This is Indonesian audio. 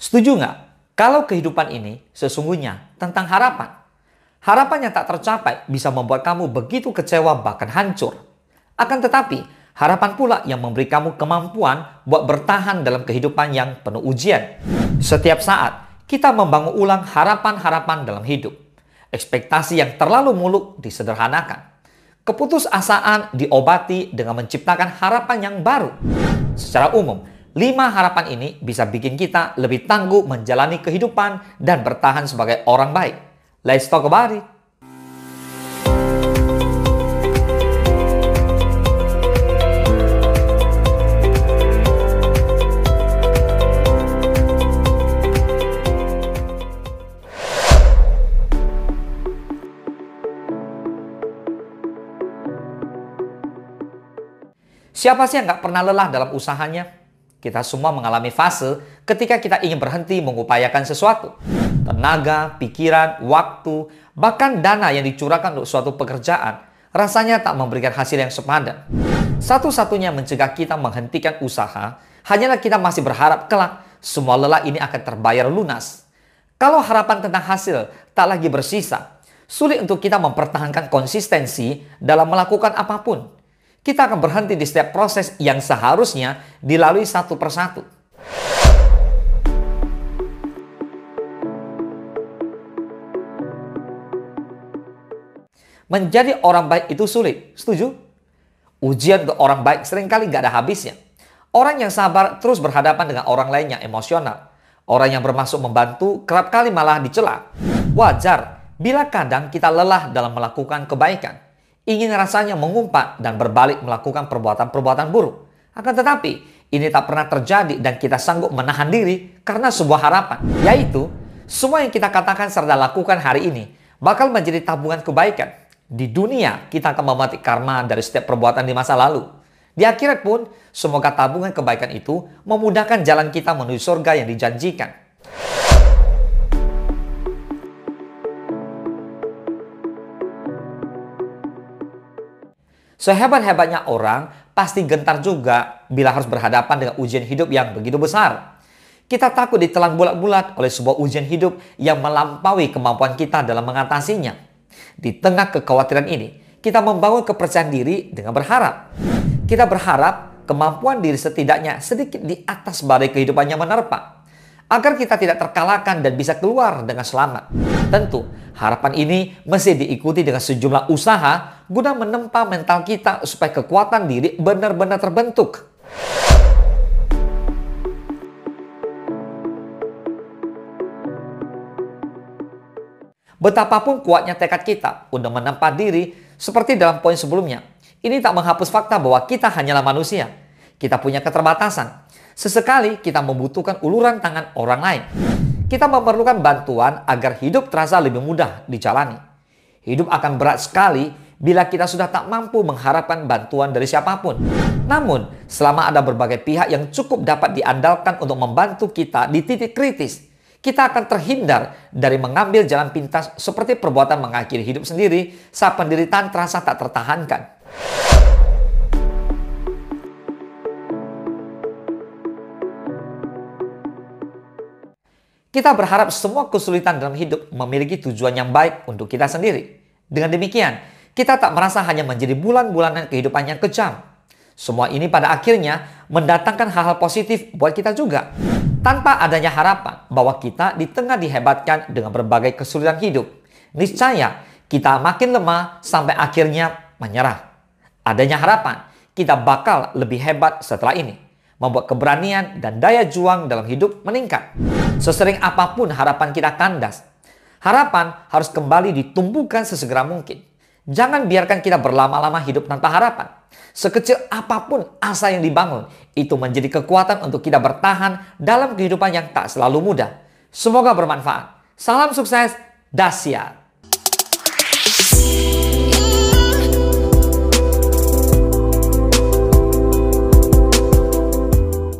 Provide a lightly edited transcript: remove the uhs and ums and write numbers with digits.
Setuju nggak? Kalau kehidupan ini sesungguhnya tentang harapan. Harapan yang tak tercapai bisa membuat kamu begitu kecewa bahkan hancur. Akan tetapi, harapan pula yang memberi kamu kemampuan buat bertahan dalam kehidupan yang penuh ujian. Setiap saat, kita membangun ulang harapan-harapan dalam hidup. Ekspektasi yang terlalu muluk disederhanakan. Keputusasaan diobati dengan menciptakan harapan yang baru. Secara umum, 5 harapan ini bisa bikin kita lebih tangguh menjalani kehidupan dan bertahan sebagai orang baik. Let's talk about it. Siapa sih yang nggak pernah lelah dalam usahanya? Kita semua mengalami fase ketika kita ingin berhenti mengupayakan sesuatu. Tenaga, pikiran, waktu, bahkan dana yang dicurahkan untuk suatu pekerjaan rasanya tak memberikan hasil yang sepadan. Satu-satunya mencegah kita menghentikan usaha hanyalah kita masih berharap kelak semua lelah ini akan terbayar lunas. Kalau harapan tentang hasil tak lagi bersisa, sulit untuk kita mempertahankan konsistensi dalam melakukan apapun. Kita akan berhenti di setiap proses yang seharusnya dilalui satu persatu. Menjadi orang baik itu sulit, setuju? Ujian untuk orang baik seringkali gak ada habisnya. Orang yang sabar terus berhadapan dengan orang lain yang emosional. Orang yang bermaksud membantu kerap kali malah dicela. Wajar bila kadang kita lelah dalam melakukan kebaikan. Ingin rasanya mengumpat dan berbalik melakukan perbuatan-perbuatan buruk. Akan tetapi, ini tak pernah terjadi dan kita sanggup menahan diri karena sebuah harapan. Yaitu, semua yang kita katakan serta lakukan hari ini bakal menjadi tabungan kebaikan. Di dunia, kita akan memetik karma dari setiap perbuatan di masa lalu. Di akhirat pun, semoga tabungan kebaikan itu memudahkan jalan kita menuju surga yang dijanjikan. Sehebat-hebatnya orang, pasti gentar juga bila harus berhadapan dengan ujian hidup yang begitu besar. Kita takut ditelan bulat-bulat oleh sebuah ujian hidup yang melampaui kemampuan kita dalam mengatasinya. Di tengah kekhawatiran ini, kita membangun kepercayaan diri dengan berharap. Kita berharap kemampuan diri setidaknya sedikit di atas badai kehidupan yang menerpa. Agar kita tidak terkalahkan dan bisa keluar dengan selamat. Tentu, harapan ini mesti diikuti dengan sejumlah usaha guna menempa mental kita supaya kekuatan diri benar-benar terbentuk. Betapapun kuatnya tekad kita untuk menempa diri seperti dalam poin sebelumnya, ini tak menghapus fakta bahwa kita hanyalah manusia. Kita punya keterbatasan. Sesekali kita membutuhkan uluran tangan orang lain. Kita memerlukan bantuan agar hidup terasa lebih mudah dijalani. Hidup akan berat sekali bila kita sudah tak mampu mengharapkan bantuan dari siapapun. Namun, selama ada berbagai pihak yang cukup dapat diandalkan untuk membantu kita di titik kritis, kita akan terhindar dari mengambil jalan pintas seperti perbuatan mengakhiri hidup sendiri saat penderitaan terasa tak tertahankan. Kita berharap semua kesulitan dalam hidup memiliki tujuan yang baik untuk kita sendiri. Dengan demikian, kita tak merasa hanya menjadi bulan-bulanan kehidupan yang kejam. Semua ini pada akhirnya mendatangkan hal-hal positif buat kita juga. Tanpa adanya harapan bahwa kita di tengah dihebatkan dengan berbagai kesulitan hidup, niscaya kita makin lemah sampai akhirnya menyerah. Adanya harapan, kita bakal lebih hebat setelah ini. Membuat keberanian dan daya juang dalam hidup meningkat. Sesering apapun harapan kita kandas, harapan harus kembali ditumbuhkan sesegera mungkin. Jangan biarkan kita berlama-lama hidup tanpa harapan. Sekecil apapun asa yang dibangun, itu menjadi kekuatan untuk kita bertahan dalam kehidupan yang tak selalu mudah. Semoga bermanfaat. Salam sukses, dahsyat.